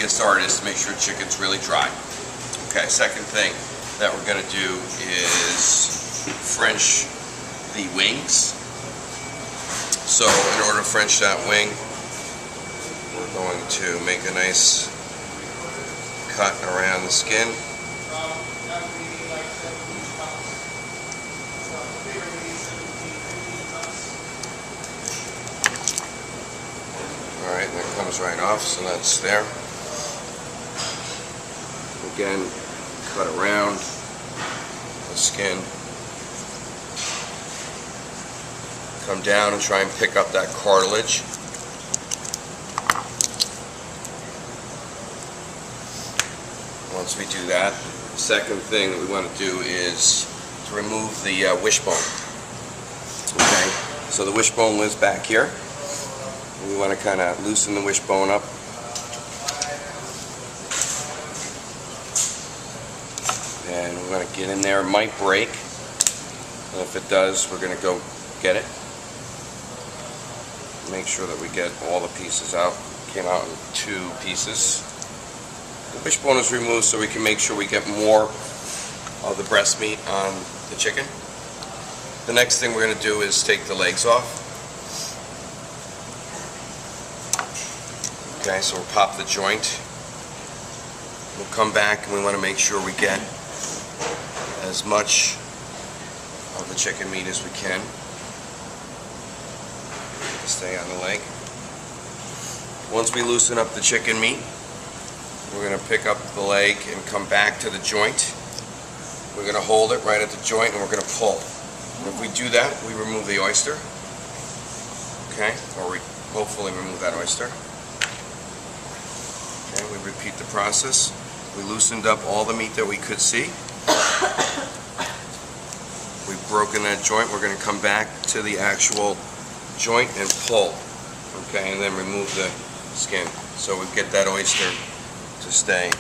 get started is to make sure chicken's really dry. Okay, second thing that we're going to do is French the wings. So in order to French that wing, we're going to make a nice cut around the skin. Alright, that comes right off, so that's there. Again, cut around the skin. Come down and try and pick up that cartilage. Once we do that, the second thing that we want to do is to remove the wishbone. Okay, so the wishbone lives back here. We want to kind of loosen the wishbone up. And we're going to get in there. It might break. And if it does, we're going to go get it. Make sure that we get all the pieces out. Came out in 2 pieces. The wishbone is removed so we can make sure we get more of the breast meat on the chicken. The next thing we're going to do is take the legs off. Okay, so we'll pop the joint. We'll come back and we want to make sure we get as much of the chicken meat as we can. Stay on the leg. Once we loosen up the chicken meat, we're going to pick up the leg and come back to the joint. We're going to hold it right at the joint and we're going to pull. And if we do that, we remove the oyster. Okay, or we hopefully remove that oyster. Okay, we repeat the process. We loosened up all the meat that we could see. We've broken that joint. We're going to come back to the actual joint and pull. Okay, and then remove the skin. So we get that oyster to stay.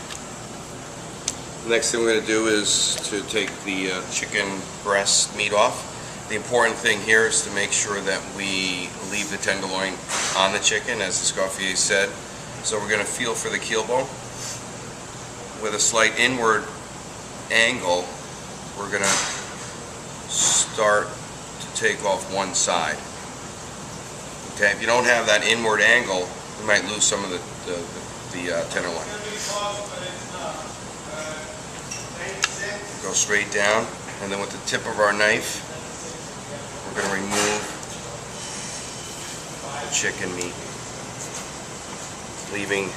The next thing we're going to do is to take the chicken breast meat off. The important thing here is to make sure that we leave the tenderloin on the chicken, as Escoffier said. So we're going to feel for the keel bone. With a slight inward angle, we're going to start to take off one side. Okay, if you don't have that inward angle, you might lose some of the tenderloin. Go straight down, and then with the tip of our knife, we're going to remove the chicken meat, leaving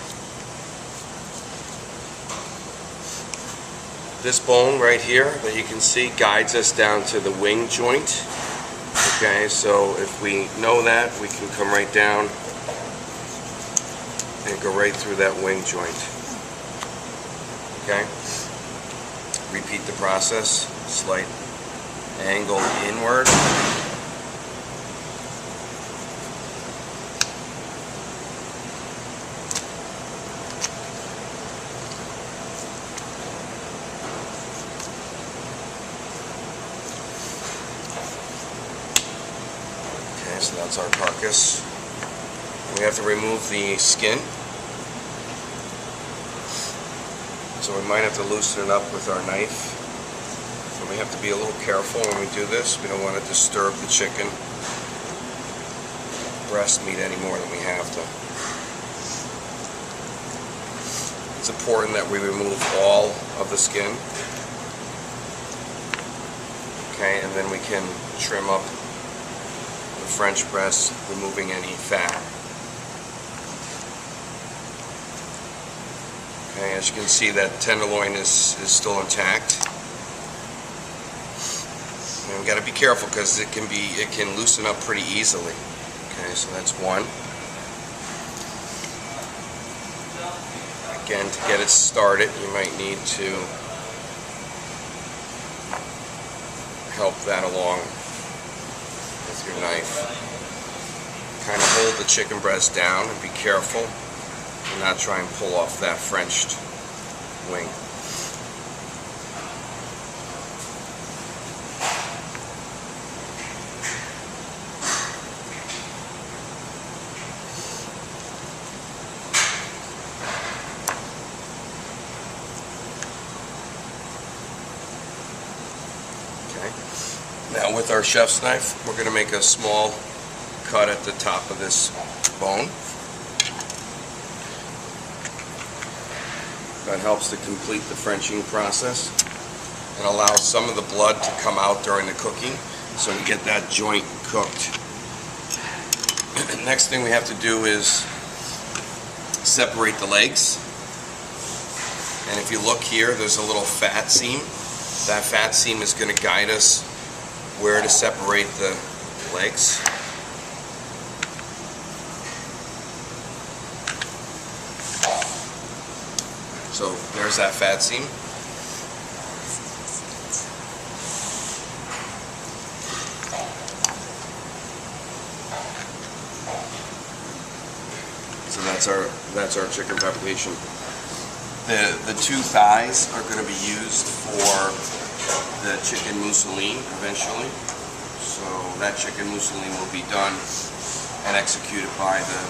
this bone right here that you can see guides us down to the wing joint. Okay, so if we know that, we can come right down and go right through that wing joint. Okay, repeat the process, slight angle inward. So that's our carcass. We have to remove the skin. So we might have to loosen it up with our knife. So we have to be a little careful when we do this. We don't want to disturb the chicken breast meat any more than we have to. It's important that we remove all of the skin. Okay, and then we can trim up French breast, removing any fat. Okay, as you can see, that tenderloin is still intact. And we've got to be careful because it can loosen up pretty easily. Okay, so that's one. Again, to get it started, you might need to help that along with your knife. Kind of hold the chicken breast down and be careful and not try and pull off that Frenched wing. Now with our chef's knife, we're going to make a small cut at the top of this bone. That helps to complete the Frenching process and allows some of the blood to come out during the cooking, so we get that joint cooked. Next thing we have to do is separate the legs. And if you look here, there's a little fat seam. That fat seam is going to guide us where to separate the legs. So there's that fat seam. So that's our chicken preparation. The two thighs are going to be used for the chicken mousseline eventually. So that chicken mousseline will be done and executed by the